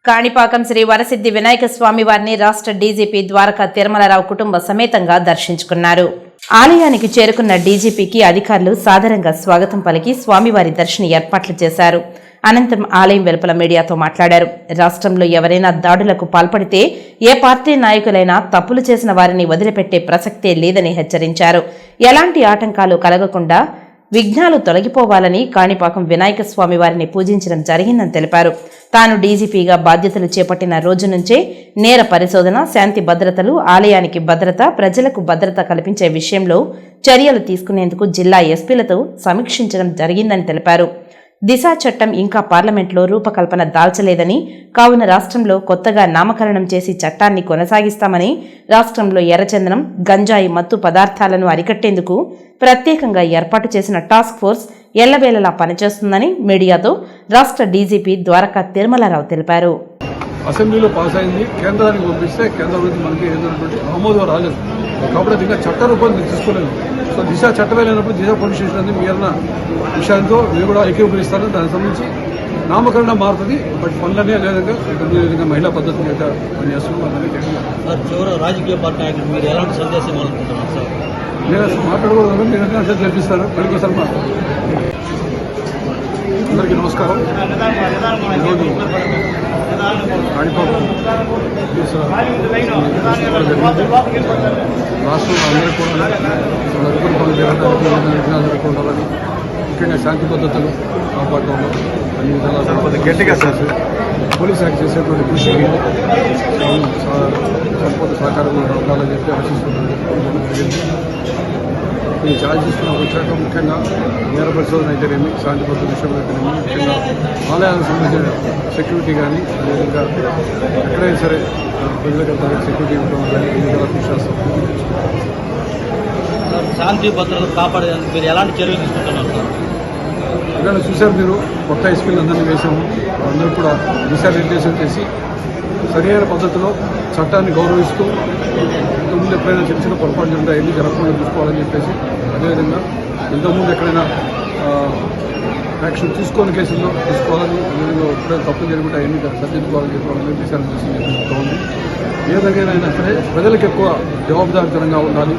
కాణిపాకం శ్రీ వరసిద్ధి వినాయక స్వామి వారిని రాష్ట్ర డీజీపీ ద్వారకా తిరుమలరావు కుటుంబ సమేతంగా దర్శించుకున్నారు. ఆలయానికి చేరుకున్న డీజీపీకి అధికారులు సాదరంగా స్వాగతం పలికి స్వామివారి దర్శన ఏర్పాట్లు చేశారు. అనంతరం ఆలయం వెలుపల మీడియాతో మాట్లాడారు. రాష్ట్రంలో ఎవరైనా దాడులకు పాల్పడితే ఏ పార్టీ నాయకులైనా తప్పులు చేసిన వారిని వదిలిపెట్టే ప్రసక్తే లేదని హెచ్చరించారు. ఎలాంటి ఆటంకాలు కలగకుండా విఘ్నాలు తొలగిపోవాలని కాణిపాకం వినాయక స్వామి వారిని పూజించడం జరిగిందని తెలిపారు. తాను డీజీపీగా బాధ్యతలు చేపట్టిన రోజు నుంచే నేర పరిశోధన, శాంతి భద్రతలు, ఆలయానికి భద్రత, ప్రజలకు భద్రత కల్పించే విషయంలో చర్యలు తీసుకునేందుకు జిల్లా ఎస్పీలతో సమీక్షించడం జరిగిందని తెలిపారు. దిశ చట్టం ఇంకా పార్లమెంట్లో రూపకల్పన దాల్చలేదని, కావున రాష్ట్రంలో కొత్తగా నామకరణం చేసి చట్టాన్ని కొనసాగిస్తామని, రాష్ట్రంలో ఎర్రచందనం, గంజాయి మత్తు పదార్థాలను అరికట్టేందుకు ప్రత్యేకంగా ఏర్పాటు చేసిన టాస్క్ ఫోర్స్ ఎల్లవేళలా పనిచేస్తుందని మీడియాతో రాష్ట్ర డీజీపీ ద్వారకా తిరుమలరావు తెలిపారు. అసెంబ్లీలో పాస్ అయింది, కేంద్రానికి పంపిస్తే కేంద్రం నుంచి మనకి ఏదైనటువంటి ఆమోదం రాలేదు కాబట్టి ఇంకా చట్ట రూపాన్ని తీసుకోలేదు. సో దిశ చట్టమే లేనప్పుడు దిశ పోలీస్ స్టేషన్ అనేది మిగిలిన విషయాలతో మీరు కూడా ఏకీభవిస్తారు. దానికి సంబంధించి నామకరణం మారుతుంది, బట్ పనులనే విధంగా మహిళా పద్ధతిని అయితే పనిచేస్తున్నాం. రాజకీయ పార్టీ నాయకులు మీరు ఎలాంటి సందేశం అనుకుంటున్నారు సార్? నేను అసలు మాట్లాడకూడదు, మీరు అంటే జరిపిస్తారు. పడికోసారి అందరికీ నమస్కారం. ఈరోజు కాణిపాకం రాష్ట్రంలో అందరికీ కూడా నలుగురు పనులు జరగడానికి జరుగుతుండాలని, ముఖ్యంగా శాంతి పద్ధతులు కాపాడడంలో అన్ని విధాలా గట్టిగా పోలీస్ శాఖ చేసేటువంటి కృషికి సంపూర్ణ సహకారం ఉండాలని చెప్పి ఆశిస్తున్నాను. ఈ ఛార్జ్ తీసుకున్న వచ్చాక ముఖ్యంగా నేర పరిశోధన అయితేనేమి, శాంతి భద్రత విషయంలో అయితేనేమి, ముఖ్యంగా ఆలయాలకు సంబంధించిన సెక్యూరిటీ కానీ, అదేవిధంగా ఎక్కడైనా సరే ప్రజలకు సెక్యూరిటీ ఇవ్వడం కానీ ఈ విధాలా కృషి చేస్తాం. శాంతి భద్రతలు కాపాడేందుకు మీరు ఎలాంటి చర్యలు తీసుకుంటున్నారు సార్? ఇక్కడ చూశారు మీరు, కొత్త ఎస్పీలు అందరినీ వేసాము. అందరూ కూడా దిశానిర్దేశం చేసి సరైన పద్ధతిలో చట్టాన్ని గౌరవిస్తూ ఇంతకుముందు ఎప్పుడైనా చిన్న చిన్న పొరపాటు జరిగితే ఎన్ని జరగకుండా చూసుకోవాలని చెప్పేసి, అదేవిధంగా ఇంతకుముందు ఎక్కడైనా యాక్షన్ తీసుకొని కేసుల్లో తీసుకోవాలని, అదేవిధంగా ఎప్పుడైనా తప్పులు జరుగుతుంటే ఎన్ని సరిదిద్దుకోవాలని చెప్పాలని దిశానిర్దేశం చెప్తూ ఉంది. ఏ విధంగా అయినా సరే ప్రజలకు ఎక్కువ జవాబుదారీతనంగా ఉండాలి.